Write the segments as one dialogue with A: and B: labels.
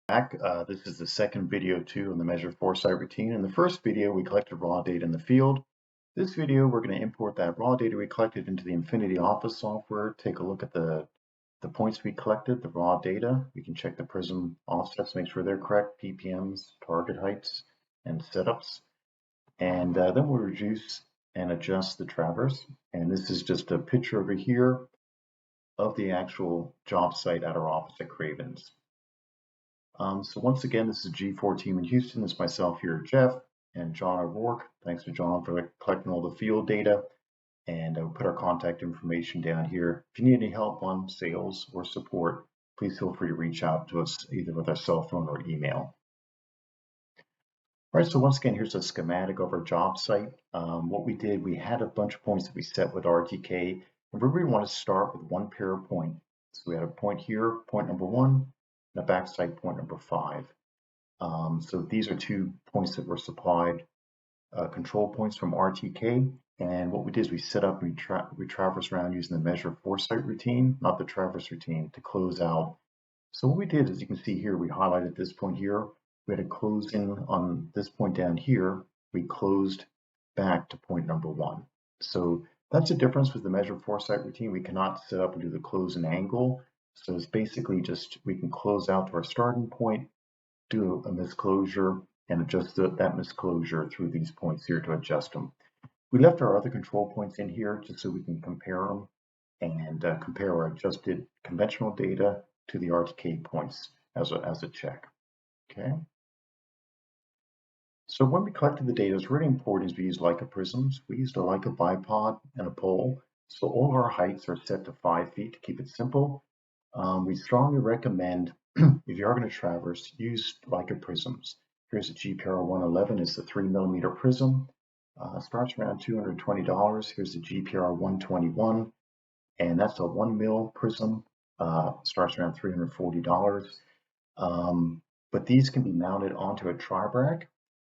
A: Back. This is the second video too on the measure Fore-site routine. In the first video, we collected raw data in the field. This video, we're going to import that raw data we collected into the Infinity Office software. Take a look at the points we collected, the raw data. We can check the Prism offsets, make sure they're correct, PPMs, target heights, and setups. And then we'll reduce and adjust the traverse. And this is just a picture over here of the actual job site at our office at Cravens. So once again, this is G4 team in Houston. This is myself here, Jeff, and John O'Rourke. Thanks to John for collecting all the field data. And we'll put our contact information down here. If you need any help on sales or support, please feel free to reach out to us either with our cell phone or email. All right, so once again, here's a schematic of our job site. What we did, we had a bunch of points that we set with RTK, and we really want to start with one pair of points. So we had a point here, point number 1, and a backside point number 5. So these are 2 points that were supplied control points from RTK. And what we did is we set up, we traverse around using the measure Fore-site routine, not the traverse routine, to close out. So what we did, as you can see here, we highlighted this point here. We had a close in on this point down here. We closed back to point number 1. So that's the difference with the measure Fore-site routine. We cannot set up and do the close and angle. So it's basically just, we can close out to our starting point, do a misclosure, and adjust that misclosure through these points here to adjust them. We left our other control points in here just so we can compare them and compare our adjusted conventional data to the RTK points as a check. Okay. So when we collected the data, it's really important is we use Leica prisms. We used a Leica bipod and a pole. So all of our heights are set to 5 feet to keep it simple. We strongly recommend, if you are going to traverse, use Leica prisms. Here's a GPR 111, it's a 3mm prism. Starts around $220. Here's the GPR 121, and that's a 1 mm prism. Starts around $340. But these can be mounted onto a tri-brac,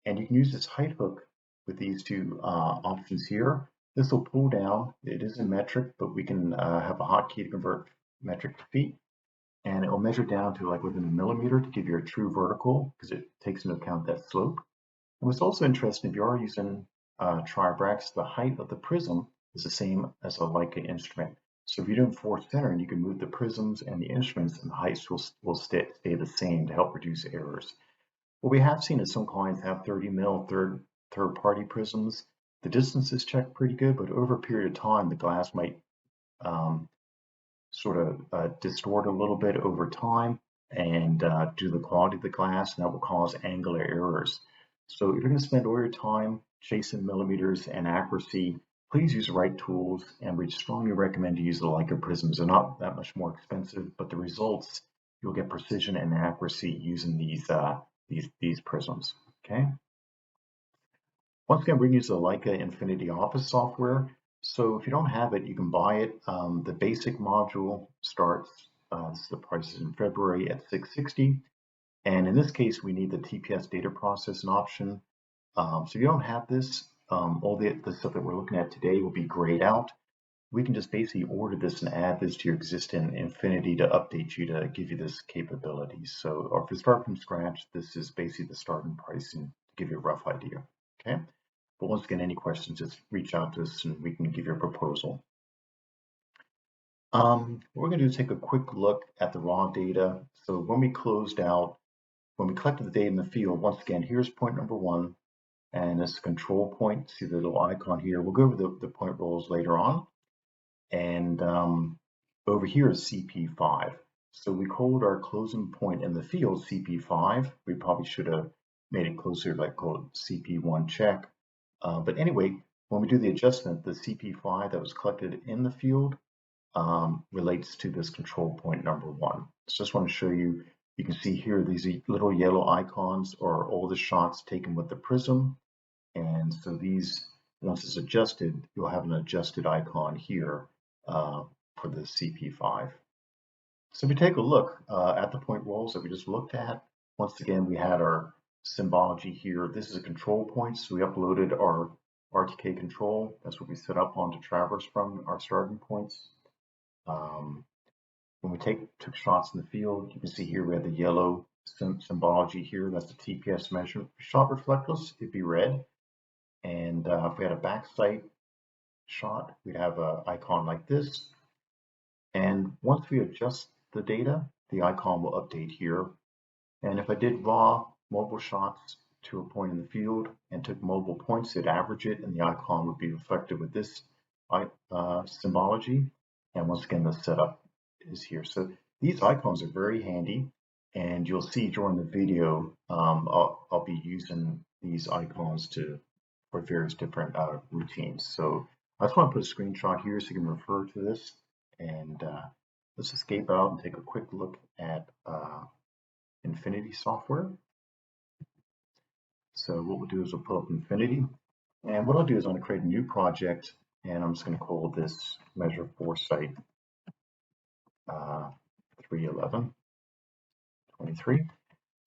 A: and you can use this height hook with these 2 options here. This will pull down. It is in metric, but we can have a hotkey to convert metric to feet, and it will measure down to like within a millimeter to give you a true vertical because it takes into account that slope. And what's also interesting, if you are using tri-bracs, the height of the prism is the same as a Leica instrument. So if you're doing force centering, you can move the prisms and the instruments, and the heights will stay the same to help reduce errors. What we have seen is some clients have 30mm third-party prisms. The distances check pretty good, but over a period of time, the glass might sort of distort a little bit over time and due to the quality of the glass, and that will cause angular errors. So if you're going to spend all your time chasing millimeters and accuracy, please use the right tools, and we strongly recommend to use the Leica prisms. They're not that much more expensive, but the results, you'll get precision and accuracy using these prisms. Okay. Once again, we're going to use the Leica Infinity Office software. So if you don't have it, you can buy it. The basic module starts, this is the prices in February, at $660. And in this case, we need the TPS data processing option. So if you don't have this, all the stuff that we're looking at today will be grayed out. We can just basically order this and add this to your existing Infinity to update you to give you this capability. So, or if you start from scratch, this is basically the starting pricing to give you a rough idea. Okay. But once again, any questions, just reach out to us and we can give you a proposal. What we're going to do is take a quick look at the raw data. So when we closed out, when we collected the data in the field, once again, here's point number 1, and it's a control point. See the little icon here. We'll go over the point roles later on. And over here is CP5. So we called our closing point in the field CP5. We probably should have made it closer, like called CP1 check. But anyway, when we do the adjustment, the CP5 that was collected in the field relates to this control point number 1. So just want to show you, you can see here these little yellow icons are all the shots taken with the prism. And so these, once it's adjusted, you'll have an adjusted icon here for the CP5. So if we take a look at the point roles that we just looked at, once again, we had our symbology here. This is a control point, so we uploaded our RTK control. That's what we set up on to traverse from our starting points. When we took shots in the field, you can see here we had the yellow symbology here. That's the TPS measure. Shot reflectless, it'd be red. And if we had a backside shot, we'd have an icon like this. And once we adjust the data, the icon will update here. And if I did raw mobile shots to a point in the field and took mobile points, it'd average it, and the icon would be reflected with this symbology. And once again, the setup is here. So these icons are very handy, and you'll see during the video, I'll be using these icons for various different routines. So I just want to put a screenshot here so you can refer to this. And let's escape out and take a quick look at Infinity software. So what we'll do is we'll pull up Infinity, and what I'll do is I'm going to create a new project, and I'm just going to call this measure Fore-site 31123. So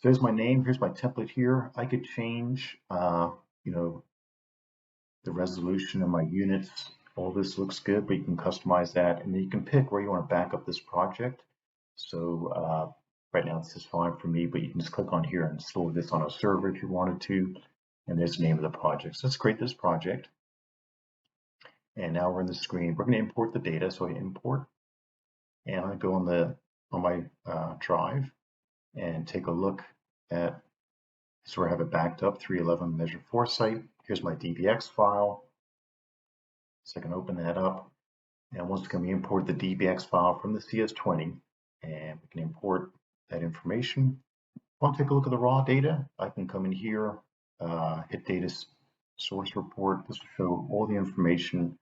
A: there's my name. Here's my template here. I could change, the resolution of my units. All this looks good, but you can customize that, and then you can pick where you want to back up this project. So right now this is fine for me, but you can just click on here and store this on a server if you wanted to. And there's the name of the project. So let's create this project. And now we're in the screen. We're going to import the data. So I import, and I'm going to go on my drive and take a look at. So I have it backed up, 311 measure Fore-site. Here's my DBX file. So I can open that up. And once again, we import the DBX file from the CS20, and we can import that information. If I want to take a look at the raw data, I can come in here, hit data source report. This will show all the information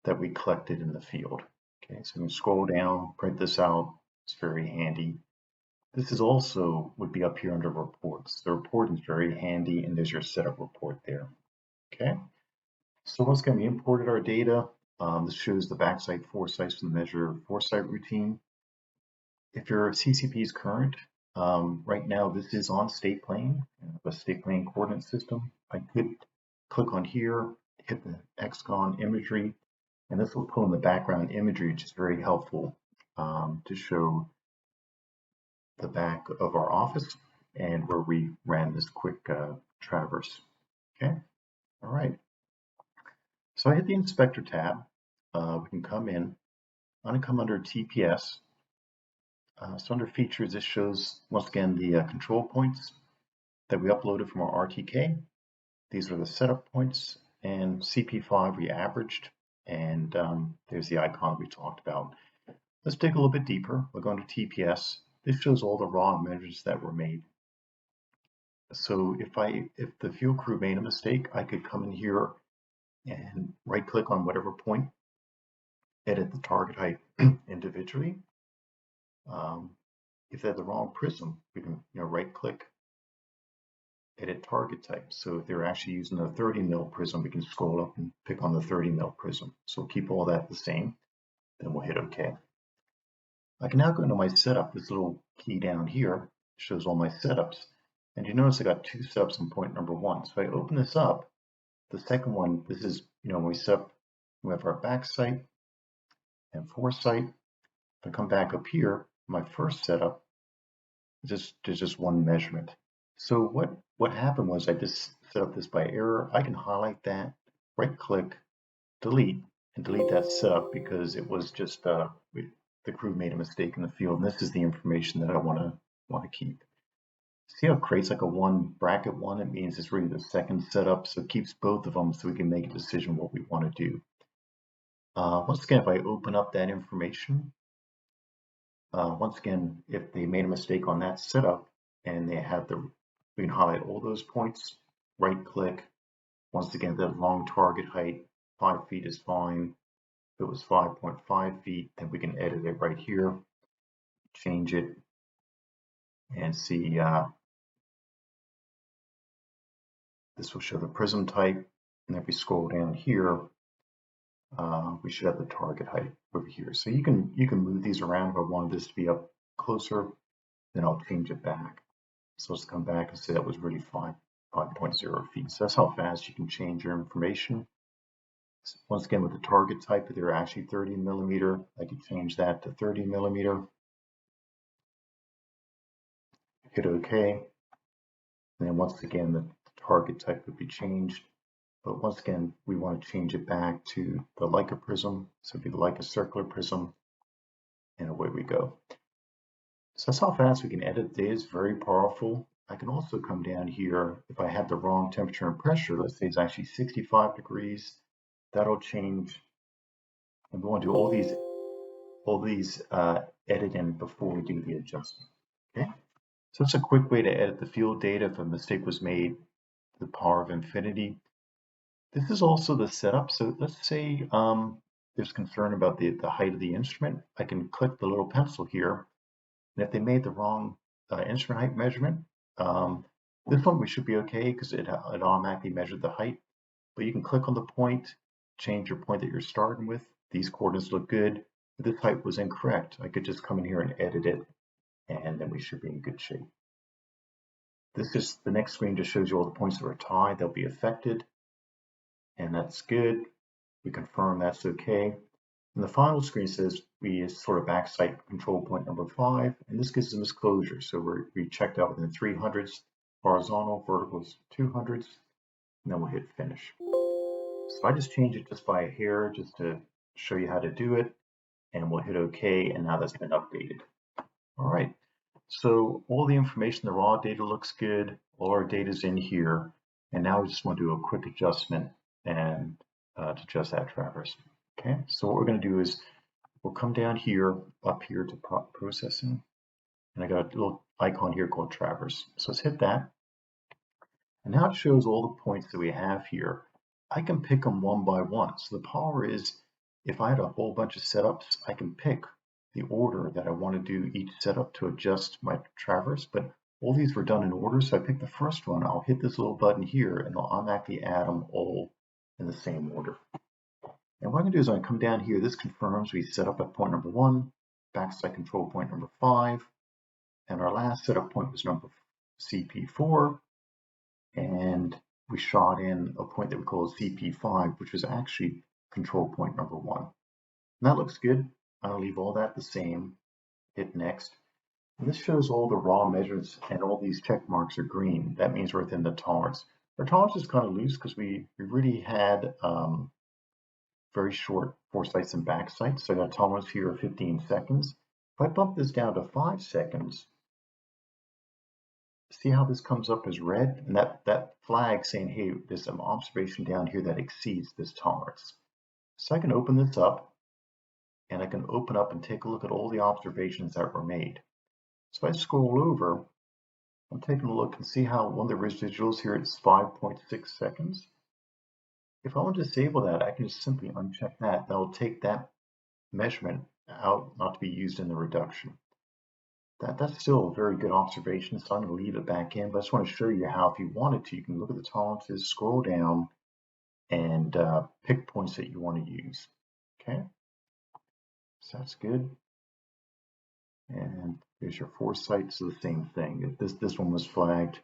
A: that we collected in the field. Okay, so we can scroll down, print this out. It's very handy. This is also would be up here under reports. The report is very handy, and there's your setup report there. Okay, so once again, we imported our data. This shows the backside Fore-sites from the measure Fore-site routine. If your CCP is current, right now this is on state plane, a state plane coordinate system. I could click on here, hit the hexagon imagery, and this will pull in the background imagery, which is very helpful to show the back of our office and where we ran this quick traverse. Okay, all right. So I hit the inspector tab. We can come in. I'm going to come under TPS. So under features, this shows once again the control points that we uploaded from our RTK. These are the setup points, and CP5 we averaged, and there's the icon we talked about. Let's dig a little bit deeper. We'll go into TPS. This shows all the raw measures that were made. So if the field crew made a mistake, I could come in here and right click on whatever point, edit the target height individually. If they had the wrong prism, we can right click, edit target type. So if they're actually using a 30 mil prism, we can scroll up and pick on the 30 mil prism. So keep all that the same, then we'll hit OK. I can now go into my setup. This little key down here shows all my setups. And you notice I got two setups on point number one. So if I open this up, the second one, this is, when we set up, we have our backside and Fore-site. If I come back up here, my first setup, there's just one measurement. So what happened was I just set up this by error. I can highlight that, right click, delete, and delete that setup because it was just the crew made a mistake in the field, and this is the information that I want to keep. See how it creates like a one bracket one? It means it's really the second setup, so it keeps both of them so we can make a decision what we want to do. Once again, if I open up that information, once again, if they made a mistake on that setup and they had we can highlight all those points, right click. Once again, that long target height, 5 feet is fine. If it was 5.5 feet, then we can edit it right here, change it, and see this will show the prism type. And if we scroll down here, we should have the target height over here. So you can move these around. If I wanted this to be up closer, then I'll change it back. So let's come back and say that was really 5.0 feet. So that's how fast you can change your information. So once again, with the target type, if they're actually 30 millimeter, I can change that to 30 millimeter. hit OK. And then once again, the target type would be changed. But once again, we want to change it back to the Leica prism. So it'd be the Leica circular prism. And away we go. So that's how fast we can edit data. It's very powerful. I can also come down here if I have the wrong temperature and pressure. Let's say it's actually 65 degrees. That'll change. And we want to do all these editing before we do the adjustment. Okay. So it's a quick way to edit the field data if a mistake was made. The power of infinity. This is also the setup. So let's say there's concern about the height of the instrument. I can click the little pencil here. And if they made the wrong instrument height measurement, this one we should be okay because it automatically measured the height. But you can click on the point, change your point that you're starting with. These coordinates look good. If this height was incorrect, I could just come in here and edit it, and then we should be in good shape. The next screen just shows you all the points that are tied. They'll be affected, and that's good. We confirm that's okay. And the final screen says we sort of backsite control point number 5, and this gives us a misclosure. So we checked out within 300s, horizontal, verticals 200s, and then we'll hit finish. So I just change it just by a hair just to show you how to do it, and we'll hit OK, and now that's been updated. All right, so all the information, the raw data looks good, all our data is in here, and now we just want to do a quick adjustment and to adjust that traverse. Okay, so what we're going to do is we'll come down here, up here to processing, and I got a little icon here called traverse. So let's hit that. And now it shows all the points that we have here. I can pick them one by one. So the power is, if I had a whole bunch of setups, I can pick the order that I want to do each setup to adjust my traverse. But all these were done in order, so I pick the first one. I'll hit this little button here, and I'll automatically add them all in the same order. And what I'm going to do is I'm going to come down here. This confirms we set up at point number 1, backside control point number 5, and our last setup point was number CP4, and we shot in a point that we call CP5, which was actually control point number 1. And that looks good. I'll leave all that the same. Hit next. And this shows all the raw measures, and all these check marks are green. That means we're within the tolerance. Our tolerance is kind of loose because we really had very short foresights and backsights. So I got a tolerance here of 15 seconds. If I bump this down to 5 seconds, see how this comes up as red? And that flag saying, hey, there's some observation down here that exceeds this tolerance. So I can open this up, and I can open up and take a look at all the observations that were made. So if I scroll over, I'm taking a look and see how one of the residuals here is 5.6 seconds. If I want to disable that, I can just simply uncheck that. That will take that measurement out, not to be used in the reduction. That's still a very good observation, so I'm going to leave it back in, but I just want to show you how, if you wanted to, you can look at the tolerances, scroll down, and pick points that you want to use. Okay, so that's good. And there's your Fore-site, so the same thing. If this one was flagged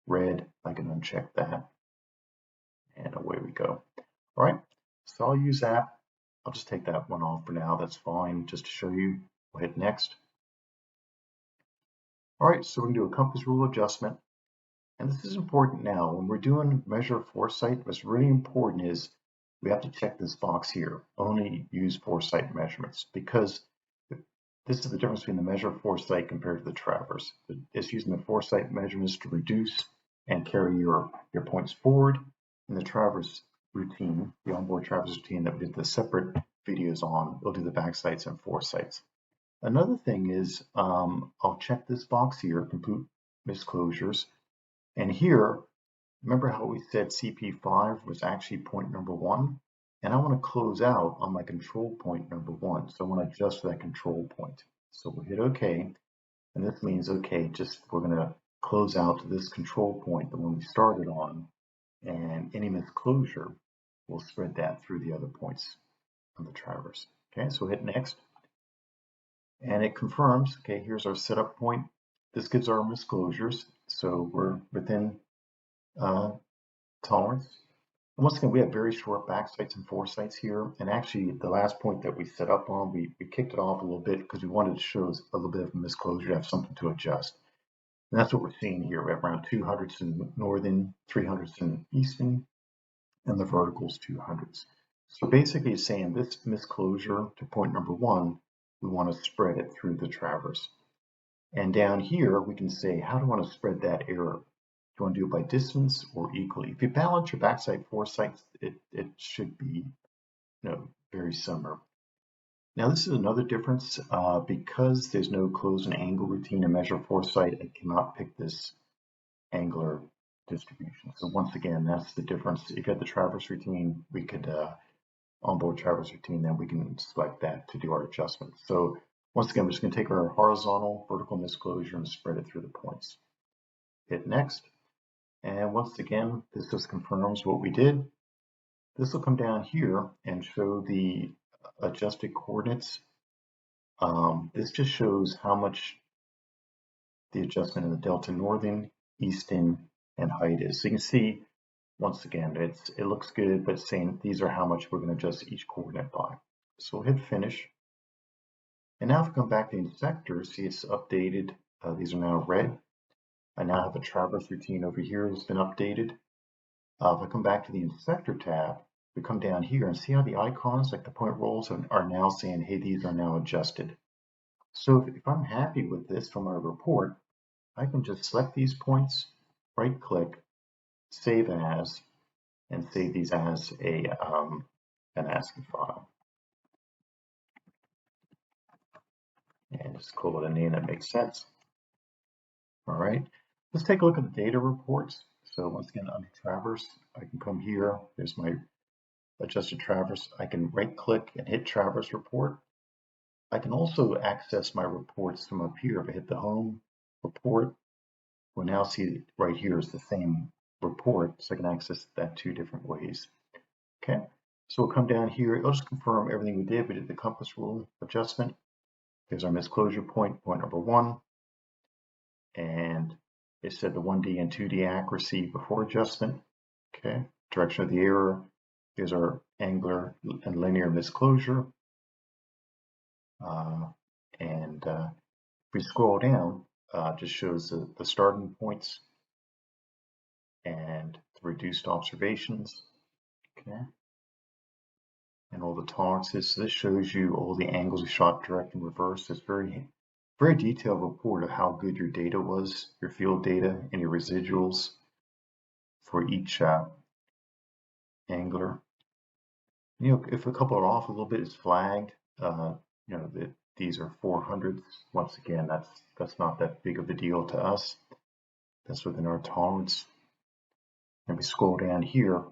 A: red, I can uncheck that, and away we go. All right, so I'll use that. I'll just take that one off for now. That's fine, just to show you. We'll hit next. All right, so we're going to do a compass rule adjustment. And this is important now. When we're doing measure Fore-site, what's really important is we have to check this box here. Only use Fore-site measurements, because this is the difference between the measure Fore-site compared to the traverse. It's using the Fore-site measurements to reduce and carry your points forward. In the traverse routine, the onboard traverse routine that we did the separate videos on, we'll do the backsights and Fore-sites. Another thing is I'll check this box here, complete misclosures. And here, remember how we said CP5 was actually point number 1? And I want to close out on my control point number 1. So I want to adjust that control point. So we'll hit OK. And this means, okay, we're going to close out to this control point, the one we started on. And any misclosure, we'll spread that through the other points on the traverse. Okay, so hit next. And it confirms, okay, here's our setup point. This gives our misclosures. So we're within tolerance. And once again, we have very short backsights and Fore-sites here. And actually, the last point that we set up on, we kicked it off a little bit because we wanted to show a little bit of misclosure to have something to adjust. And that's what we're seeing here. We have around 200s in northern, 300s in eastern, and the verticals 200s. So basically it's saying this misclosure to point number 1, we want to spread it through the traverse. And down here we can say, how do I want to spread that error? Do you want to do it by distance or equally? If you balance your backside foresights, it should be very similar. Now this is another difference. Because there's no close and angle routine in measure foresight, I cannot pick this angular distribution. So once again, that's the difference. If you had the traverse routine, we could onboard traverse routine, then we can select that to do our adjustments. So once again, we're just going to take our horizontal vertical misclosure and spread it through the points. Hit next. And once again, this just confirms what we did. This will come down here and show the adjusted coordinates. This just shows how much the adjustment in the delta northern, eastern, and height is. So you can see, once again, it looks good, but saying these are how much we're going to adjust each coordinate by. So we'll hit finish. And now if we come back to the inspector, see it's updated. These are now red. I now have a traverse routine over here that's been updated. If I come back to the inspector tab, we come down here and see how the icons, like the point rolls, are now saying, hey, these are now adjusted. So if I'm happy with this from our report, I can just select these points, right click, save as, and save these as an Ascii file. And just call it a name that makes sense. All right, let's take a look at the data reports. So once again, under Traverse, I can come here. There's my adjusted Traverse. I can right click and hit Traverse Report. I can also access my reports from up here. If I hit the Home Report, we'll now see right here is the same report, so I can access that 2 different ways. Okay, so we'll come down here. It'll just confirm everything we did. We did the compass rule adjustment. There's our misclosure point, point number 1. And it said the 1D and 2D accuracy before adjustment. Okay, direction of the error. Here's our angular and linear misclosure. If we scroll down, just shows the starting points and the reduced observations. Okay, and all the tolerances. So this shows you all the angles we shot direct and reverse. It's very detailed report of how good your data was, your field data, and your residuals for each angular. If a couple are off a little bit, it's flagged. That these are 400s. Once again, that's not that big of a deal to us. That's within our tolerance. And we scroll down here,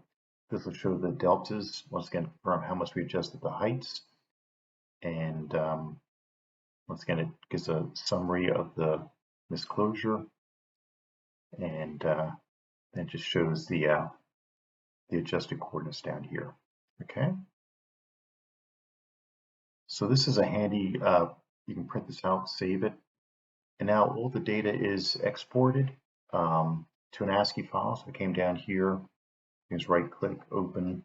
A: this will show the deltas. Once again, from how much we adjusted the heights. And once again, it gives a summary of the misclosure, and it just shows the adjusted coordinates down here. Okay. So this is a handy, you can print this out, save it. And now all the data is exported to an Ascii file. So I came down here, you just right click, open.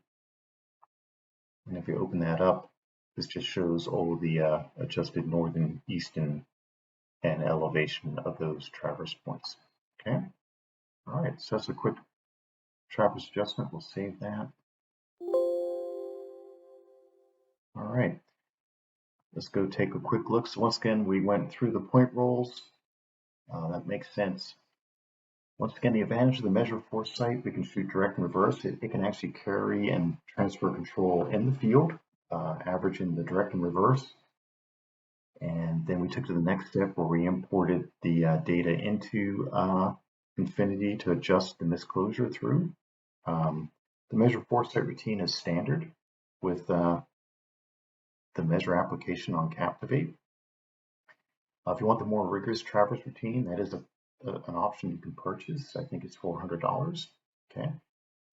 A: And if you open that up, this just shows all of the adjusted northern, eastern, and elevation of those traverse points. Okay. All right, so that's a quick traverse adjustment. We'll save that. All right. Let's go take a quick look. So once again, we went through the point rolls. That makes sense. Once again, the advantage of the measure Fore-site, we can shoot direct and reverse. It can actually carry and transfer control in the field, averaging the direct and reverse. And then we took to the next step where we imported the data into Infinity to adjust the misclosure through. The measure Fore-site routine is standard with the measure application on Captivate. If you want the more rigorous traverse routine, that is an option you can purchase. I think it's $400. Okay,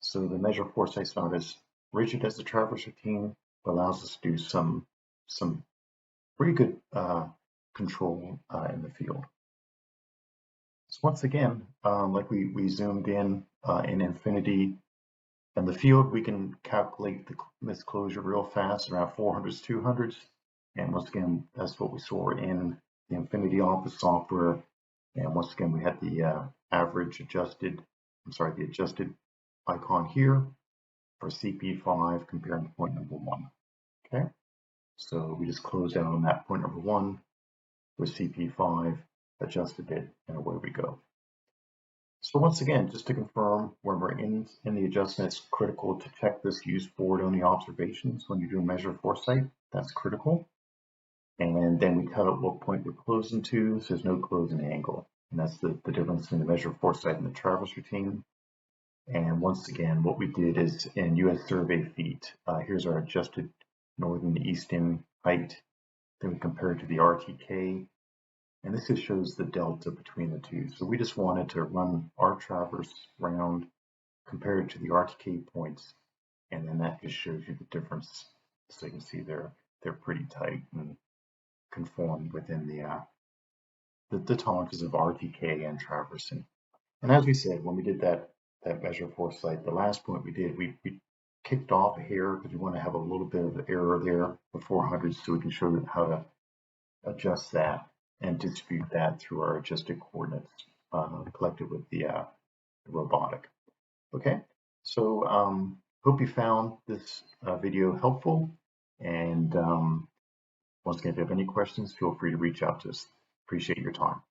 A: so the measure Fore-site is not as rigid as the traverse routine, but allows us to do some pretty good control in the field. So once again, like we zoomed in Infinity, in the field, we can calculate the misclosure real fast, around 400s, 200s. And once again, that's what we saw in the Infinity Office software. And once again, we had the the adjusted icon here for CP5 comparing to point number 1. Okay, so we just closed out on that point number 1 with CP5, adjusted it, and away we go. So once again, just to confirm, when we're in the adjustment, it's critical to check this use forward-only observations when you do a measure Fore-site. That's critical. And then we cut out what point we're closing to, so there's no closing angle. And that's the difference in the measure Fore-site and the traverse routine. And once again, what we did is in US survey feet, here's our adjusted northern to eastern height. Then we compare it to the RTK. And this just shows the delta between the two. So we just wanted to run our traverse round, compare it to the RTK points, and then that just shows you the difference. So you can see they're pretty tight and conform within the tolerances of RTK and traversing. And as we said, when we did that measure Fore-site, the last point we did, we kicked off a hair because we want to have a little bit of error there before 100, so we can show you how to adjust that and distribute that through our adjusted coordinates collected with the robotic. Okay, so hope you found this video helpful, and once again, if you have any questions, feel free to reach out to us. Appreciate your time.